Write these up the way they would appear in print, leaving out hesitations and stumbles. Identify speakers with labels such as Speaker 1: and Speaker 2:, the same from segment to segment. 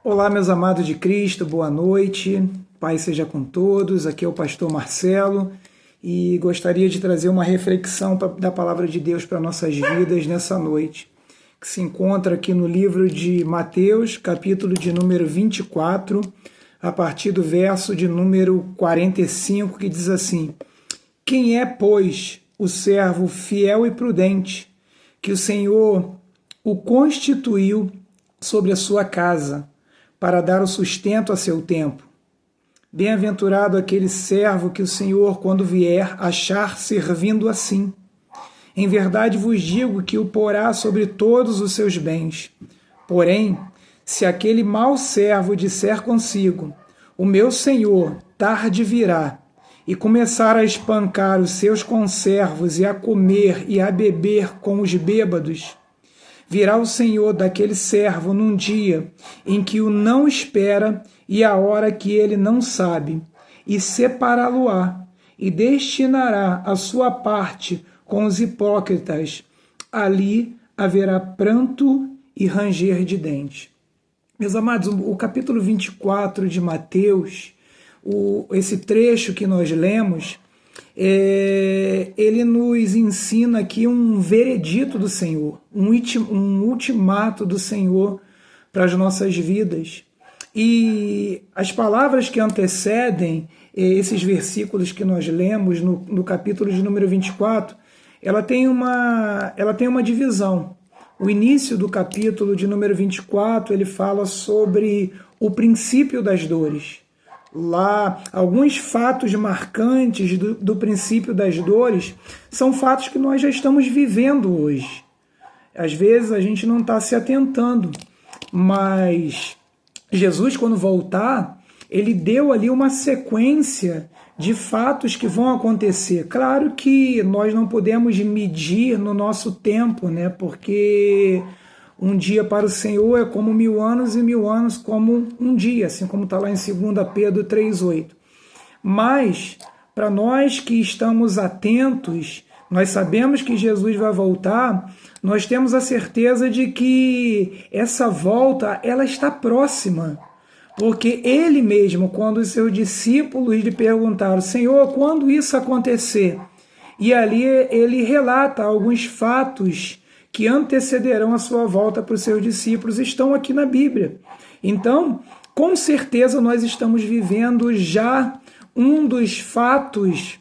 Speaker 1: Olá, meus amados de Cristo, boa noite, paz seja com todos. Aqui é o pastor Marcelo e gostaria de trazer uma reflexão da palavra de Deus para nossas vidas nessa noite, que se encontra aqui no livro de Mateus, capítulo de número 24, a partir do verso de número 45, que diz assim: Quem é, pois, o servo fiel e prudente, que o Senhor o constituiu sobre a sua casa, para dar o sustento a seu tempo? Bem-aventurado aquele servo que o Senhor, quando vier, achar servindo assim. Em verdade vos digo que o porá sobre todos os seus bens. Porém, se aquele mau servo disser consigo: o meu Senhor tarde virá, e começar a espancar os seus conservos e a comer e a beber com os bêbados, virá o Senhor daquele servo num dia em que o não espera e a hora que ele não sabe, e separá-lo-á, e destinará a sua parte com os hipócritas. Ali haverá pranto e ranger de dentes. Meus amados, o capítulo 24 de Mateus, esse trecho que nós lemos, ele nos ensina aqui um veredito do Senhor, um ultimato do Senhor para as nossas vidas. E as palavras que antecedem esses versículos que nós lemos no capítulo de número 24, ela tem uma divisão. O início do capítulo de número 24, ele fala sobre o princípio das dores. Lá, alguns fatos marcantes do princípio das dores são fatos que nós já estamos vivendo hoje. Às vezes a gente não está se atentando, mas Jesus, quando voltar, ele deu ali uma sequência de fatos que vão acontecer. Claro que nós não podemos medir no nosso tempo, né? Porque um dia para o Senhor é como 1000 anos e 1000 anos como um dia, assim como está lá em 2 Pedro 3,8. Mas, para nós que estamos atentos, nós sabemos que Jesus vai voltar, nós temos a certeza de que essa volta ela está próxima. Porque ele mesmo, quando os seus discípulos lhe perguntaram: Senhor, quando isso acontecer? E ali ele relata alguns fatos que antecederão a sua volta para os seus discípulos, estão aqui na Bíblia. Então, com certeza nós estamos vivendo já um dos fatos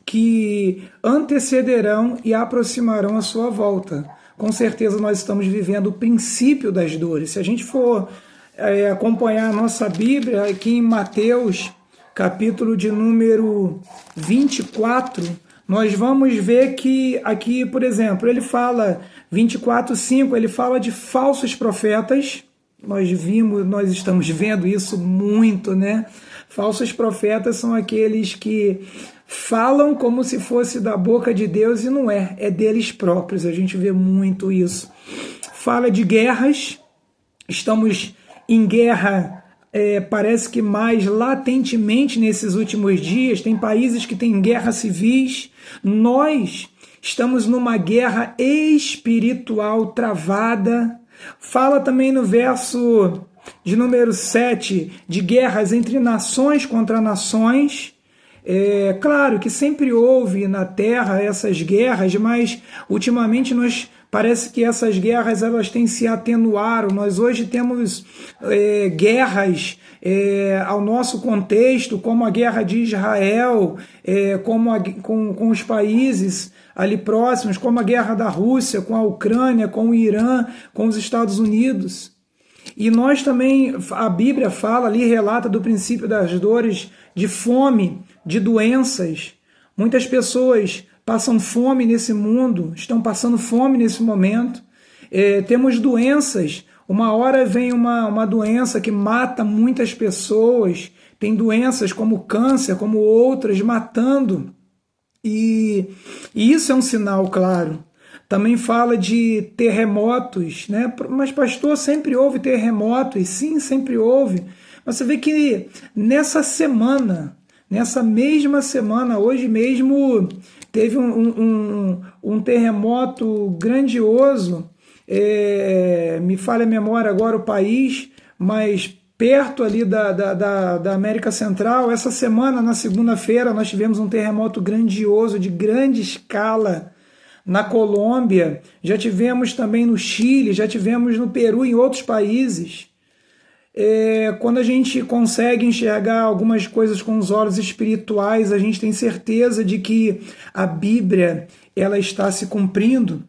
Speaker 1: que antecederão e aproximarão a sua volta. Com certeza nós estamos vivendo o princípio das dores. Se a gente for acompanhar a nossa Bíblia, aqui em Mateus, capítulo de número 24, nós vamos ver que aqui, por exemplo, ele fala, 24:5, ele fala de falsos profetas. Nós estamos vendo isso muito, né? Falsos profetas são aqueles que falam como se fosse da boca de Deus e não é deles próprios. A gente vê muito isso. Fala de guerras, estamos em guerra, parece que mais latentemente nesses últimos dias. Tem países que têm guerras civis. Nós estamos numa guerra espiritual travada. Fala também no verso de número 7 de guerras entre nações contra nações. Claro que sempre houve na Terra essas guerras, mas ultimamente parece que essas guerras elas têm se atenuado. Nós hoje temos guerras ao nosso contexto, como a guerra de Israel, com os países ali próximos, como a guerra da Rússia com a Ucrânia, com o Irã, com os Estados Unidos. E nós também, a Bíblia fala ali, relata do princípio das dores, de fome, de doenças. Muitas pessoas passam fome nesse mundo, estão passando fome nesse momento. Temos doenças. Uma hora vem uma doença que mata muitas pessoas. Tem doenças como câncer, como outras, matando. E isso é um sinal claro. Também fala de terremotos, né? Mas, pastor, sempre houve terremotos? Sim, sempre houve. Mas você vê que nessa mesma semana, hoje mesmo, teve um terremoto grandioso. Me falha a memória agora o país, mais perto ali da América Central. Essa semana, na segunda-feira, nós tivemos um terremoto grandioso, de grande escala, na Colômbia, já tivemos também no Chile, já tivemos no Peru e em outros países. Quando a gente consegue enxergar algumas coisas com os olhos espirituais, a gente tem certeza de que a Bíblia ela está se cumprindo.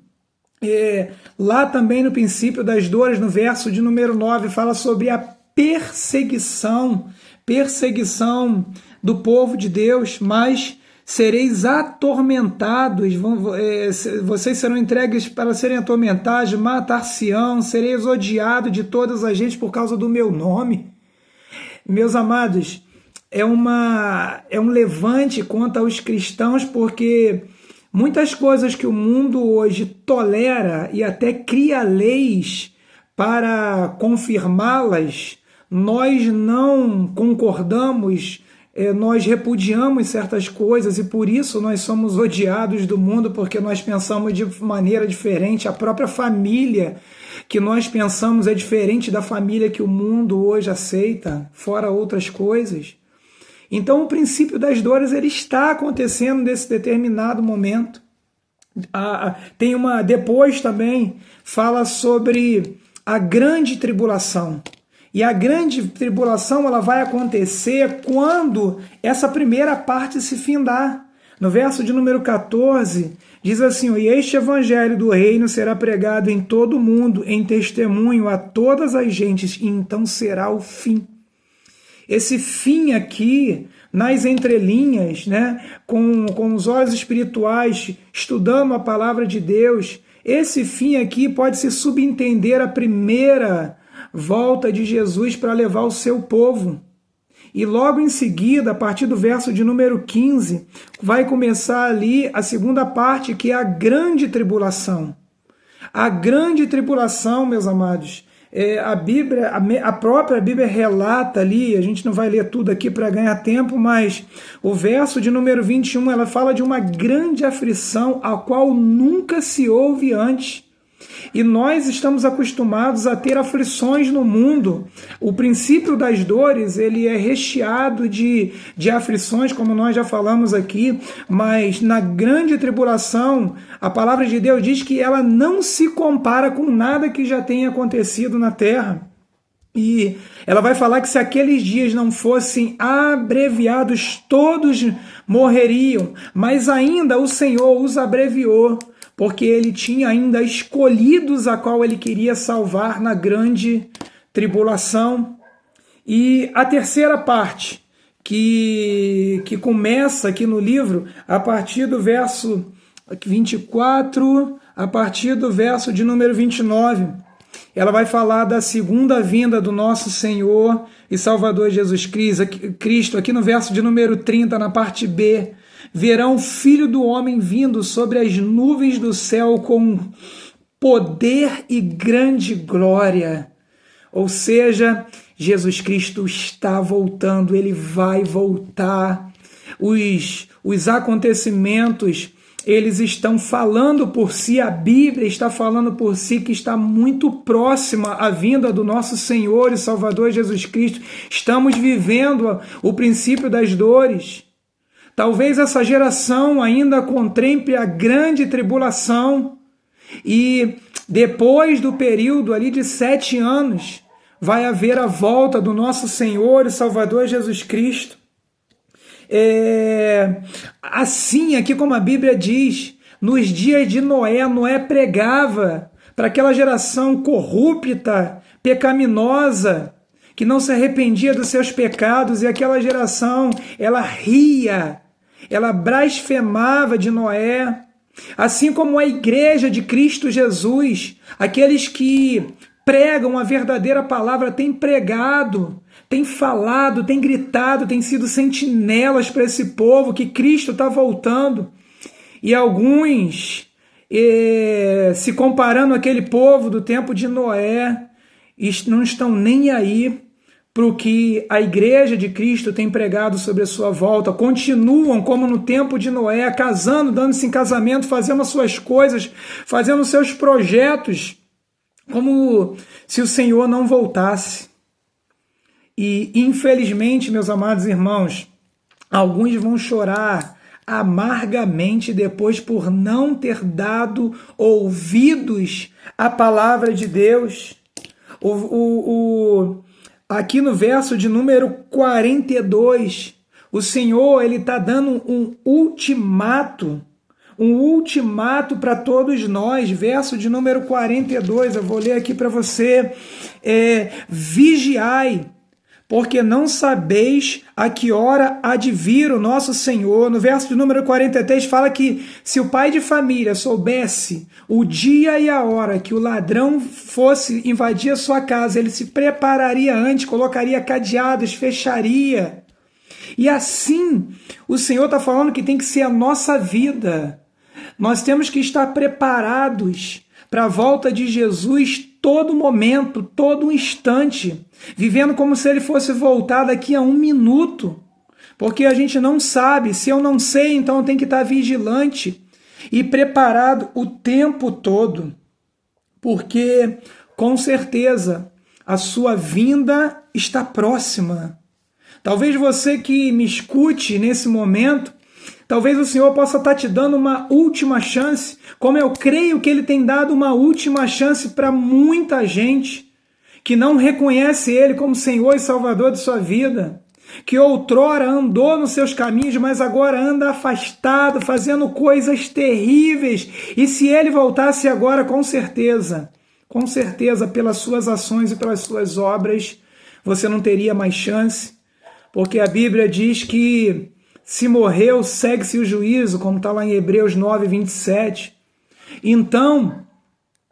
Speaker 1: Lá também no princípio das dores, no verso de número 9, fala sobre a perseguição do povo de Deus, mas sereis atormentados, vocês serão entregues para serem atormentados, matar-se-ão, sereis odiados de todas as gentes por causa do meu nome. Meus amados, é um levante contra os cristãos, porque muitas coisas que o mundo hoje tolera e até cria leis para confirmá-las, nós não concordamos, nós repudiamos certas coisas e por isso nós somos odiados do mundo, porque nós pensamos de maneira diferente. A própria família que nós pensamos é diferente da família que o mundo hoje aceita, fora outras coisas. Então o princípio das dores ele está acontecendo nesse determinado momento. Depois também fala sobre a grande tribulação. E a grande tribulação ela vai acontecer quando essa primeira parte se findar. No verso de número 14, diz assim: e este evangelho do reino será pregado em todo o mundo, em testemunho a todas as gentes, e então será o fim. Esse fim aqui, nas entrelinhas, né, com os olhos espirituais, estudando a palavra de Deus, esse fim aqui pode se subentender a primeira volta de Jesus para levar o seu povo. E logo em seguida, a partir do verso de número 15, vai começar ali a segunda parte, que é a grande tribulação. A grande tribulação, meus amados, a própria Bíblia relata ali, a gente não vai ler tudo aqui para ganhar tempo, mas o verso de número 21, ela fala de uma grande aflição, a qual nunca se houve antes. E nós estamos acostumados a ter aflições no mundo. O princípio das dores, ele é recheado de aflições, como nós já falamos aqui, mas na grande tribulação, a palavra de Deus diz que ela não se compara com nada que já tenha acontecido na terra. E ela vai falar que se aqueles dias não fossem abreviados, todos morreriam, mas ainda o Senhor os abreviou, porque ele tinha ainda escolhidos a qual ele queria salvar na grande tribulação. E a terceira parte, que começa aqui no livro, a partir do verso 24, a partir do verso de número 29, ela vai falar da segunda vinda do nosso Senhor e Salvador Jesus Cristo. Aqui no verso de número 30, na parte B, verão o Filho do Homem vindo sobre as nuvens do céu com poder e grande glória. Ou seja, Jesus Cristo está voltando, ele vai voltar. Os acontecimentos, eles estão falando por si, a Bíblia está falando por si que está muito próxima a vinda do nosso Senhor e Salvador Jesus Cristo. Estamos vivendo o princípio das dores. Talvez essa geração ainda contemple a grande tribulação e depois do período ali de 7 anos vai haver a volta do nosso Senhor e Salvador Jesus Cristo. Assim, aqui como a Bíblia diz, nos dias de Noé, Noé pregava para aquela geração corrupta, pecaminosa, que não se arrependia dos seus pecados, e aquela geração, ela ria, ela blasfemava de Noé, assim como a igreja de Cristo Jesus, aqueles que pregam a verdadeira palavra, têm pregado, têm falado, têm gritado, têm sido sentinelas para esse povo, que Cristo está voltando. E alguns, se comparando àquele povo do tempo de Noé, não estão nem aí para o que a igreja de Cristo tem pregado sobre a sua volta. Continuam como no tempo de Noé, casando, dando-se em casamento, fazendo as suas coisas, fazendo os seus projetos, como se o Senhor não voltasse. E, infelizmente, meus amados irmãos, alguns vão chorar amargamente depois por não ter dado ouvidos à palavra de Deus. Aqui no verso de número 42, o Senhor está dando um ultimato para todos nós. Verso de número 42, eu vou ler aqui para você. Vigiai, porque não sabeis a que hora há de vir o nosso Senhor. No verso de número 43 fala que se o pai de família soubesse o dia e a hora que o ladrão fosse invadir a sua casa, ele se prepararia antes, colocaria cadeados, fecharia. E assim, o Senhor está falando que tem que ser a nossa vida. Nós temos que estar preparados para a volta de Jesus todo momento, todo instante, vivendo como se ele fosse voltar daqui a 1 minuto, porque a gente não sabe. Se eu não sei, então eu tenho que estar vigilante e preparado o tempo todo, porque com certeza a sua vinda está próxima. Talvez você que me escute nesse momento, talvez o Senhor possa estar te dando uma última chance, como eu creio que Ele tem dado uma última chance para muita gente que não reconhece Ele como Senhor e Salvador de sua vida, que outrora andou nos seus caminhos, mas agora anda afastado, fazendo coisas terríveis. E se Ele voltasse agora, com certeza, pelas suas ações e pelas suas obras, você não teria mais chance, porque a Bíblia diz que se morreu, segue-se o juízo, como está lá em Hebreus 9, 27. Então,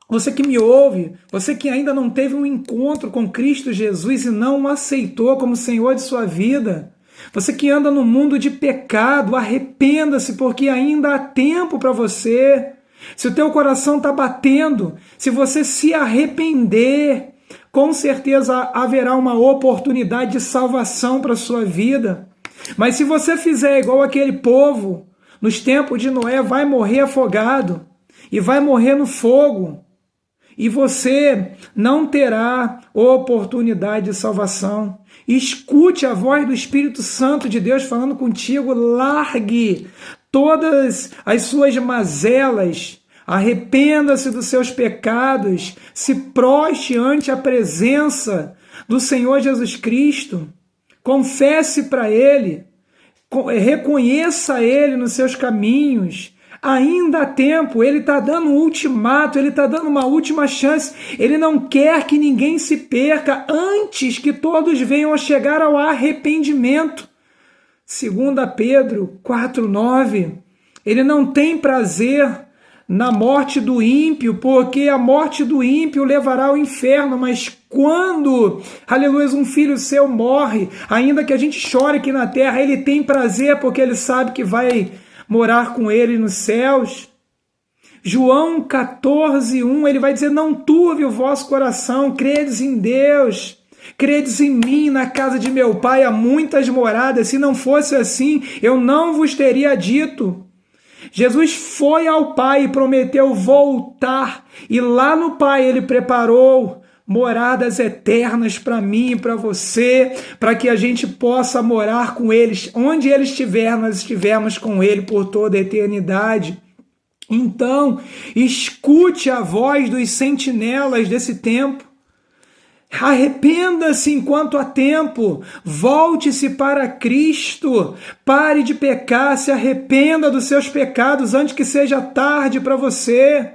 Speaker 1: você que me ouve, você que ainda não teve um encontro com Cristo Jesus e não o aceitou como Senhor de sua vida, você que anda no mundo de pecado, arrependa-se, porque ainda há tempo para você. Se o teu coração está batendo, se você se arrepender, com certeza haverá uma oportunidade de salvação para a sua vida. Mas se você fizer igual aquele povo, nos tempos de Noé, vai morrer afogado e vai morrer no fogo. E você não terá oportunidade de salvação. Escute a voz do Espírito Santo de Deus falando contigo. Largue todas as suas mazelas. Arrependa-se dos seus pecados. Se proste ante a presença do Senhor Jesus Cristo. Confesse para Ele, reconheça Ele nos seus caminhos. Ainda há tempo, Ele está dando um ultimato, Ele está dando uma última chance. Ele não quer que ninguém se perca antes que todos venham a chegar ao arrependimento. 2 Pedro 4,9, Ele não tem prazer na morte do ímpio, porque a morte do ímpio levará ao inferno, mas quando, aleluia, um filho seu morre, ainda que a gente chore aqui na terra, ele tem prazer, porque ele sabe que vai morar com ele nos céus. João 14:1, ele vai dizer: não turve o vosso coração, credes em Deus, credes em mim. Na casa de meu pai há muitas moradas, se não fosse assim, eu não vos teria dito. Jesus foi ao Pai e prometeu voltar, e lá no Pai Ele preparou moradas eternas para mim e para você, para que a gente possa morar com eles. Onde Ele estiver, nós estivermos com Ele por toda a eternidade. Então, escute a voz dos sentinelas desse tempo. Arrependa-se enquanto há tempo, volte-se para Cristo, pare de pecar, se arrependa dos seus pecados antes que seja tarde para você.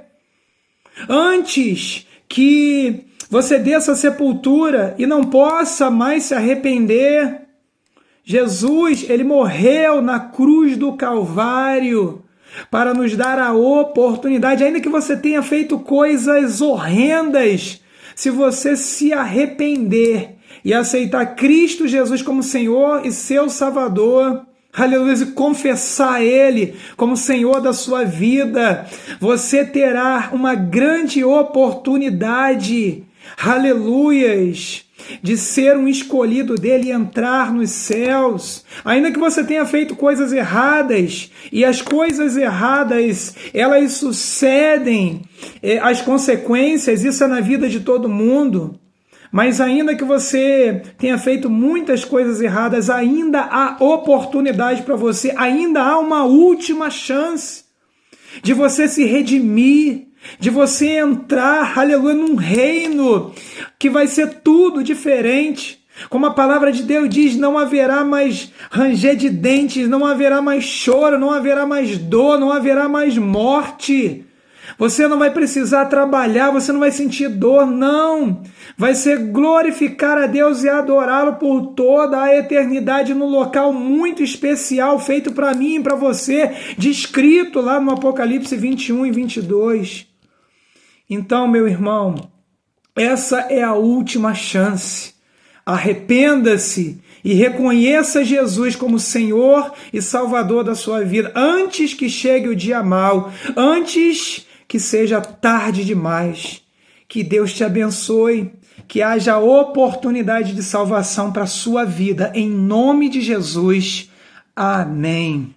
Speaker 1: Antes que você desça à sepultura e não possa mais se arrepender. Jesus, Ele morreu na cruz do Calvário para nos dar a oportunidade, ainda que você tenha feito coisas horrendas, se você se arrepender e aceitar Cristo Jesus como Senhor e seu Salvador, aleluia, e confessar Ele como Senhor da sua vida, você terá uma grande oportunidade, aleluias, de ser um escolhido dele e entrar nos céus. Ainda que você tenha feito coisas erradas, e as coisas erradas, elas sucedem as consequências, isso é na vida de todo mundo. Mas ainda que você tenha feito muitas coisas erradas, ainda há oportunidade para você, ainda há uma última chance de você se redimir, de você entrar, aleluia, num reino que vai ser tudo diferente. Como a palavra de Deus diz, não haverá mais ranger de dentes, não haverá mais choro, não haverá mais dor, não haverá mais morte. Você não vai precisar trabalhar, você não vai sentir dor, não. Vai ser glorificar a Deus e adorá-lo por toda a eternidade num local muito especial, feito para mim e para você, descrito lá no Apocalipse 21 e 22. Então, meu irmão, essa é a última chance. Arrependa-se e reconheça Jesus como Senhor e Salvador da sua vida, antes que chegue o dia mau, antes que seja tarde demais. Que Deus te abençoe, que haja oportunidade de salvação para a sua vida, em nome de Jesus. Amém.